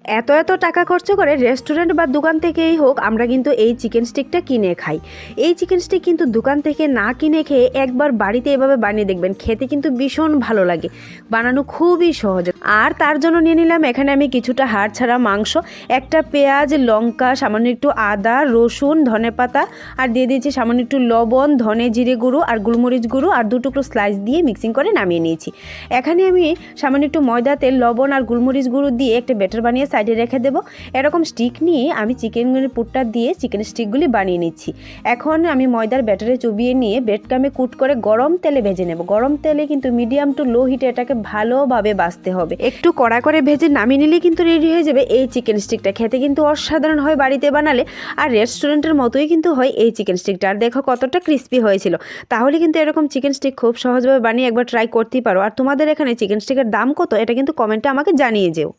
এত এত টাকা খরচ করে রেস্টুরেন্ট বা দোকান থেকেই হোক আমরা কিন্তু এই চিকেন স্টিকটা কিনে খাই। এই চিকেন স্টিক কিন্তু দোকান থেকে না কিনে খেয়ে একবার বাড়িতে এভাবে বানিয়ে দেখবেন, খেতে কিন্তু ভীষণ ভালো লাগে, বানানো খুবই সহজ। আর তার জন্য নিয়ে নিলাম এখানে আমি কিছুটা হাড় ছাড়া মাংস, একটা পেঁয়াজ, লঙ্কা, সামান্য একটু আদা, রসুন, ধনেপাতা, আর দিয়ে দিয়েছি সামান্য একটু লবণ, ধনে জিরে গুঁড়ো আর গোলমরিচ গুঁড়ো, আর 2 টুকরো স্লাইস দিয়ে মিক্সিং করে নামিয়ে নিয়েছি। এখানে আমি সামান্য একটু ময়দা, তেল, লবণ আর গোলমরিচ গুঁড়ো দিয়ে একটা ব্যাটার বানিয়ে সাইডে রেখে দেবো। এরকম স্টিক নিয়ে আমি চিকেনের পুরটা দিয়ে চিকেন স্টিকগুলি বানিয়ে নিচ্ছি। এখন আমি ময়দার ব্যাটারে চুবিয়ে নিয়ে ব্রেডক্রামে কুট করে গরম তেলে ভেজে নেব। গরম তেলে কিন্তু মিডিয়াম টু লো হিটে এটাকে ভালোভাবে ভাজতে হবে। একটু কড়া করে ভেজে নামিয়ে নিলে কিন্তু রেডি হয়ে যাবে এই চিকেন স্টিকটা। খেতে কিন্তু অসাধারণ হয় বাড়িতে বানালে, আর রেস্টুরেন্টের মতোই কিন্তু হয় এই চিকেন স্টিকটা। আর দেখো কতটা ক্রিস্পি হয়েছিল। তাহলে কিন্তু এরকম চিকেন স্টিক খুব সহজভাবে বানিয়ে একবার ট্রাই করতেই পারো। আর তোমাদের এখানে চিকেন স্টিকের দাম কত এটা কিন্তু কমেন্টে আমাকে জানিয়ে যেও।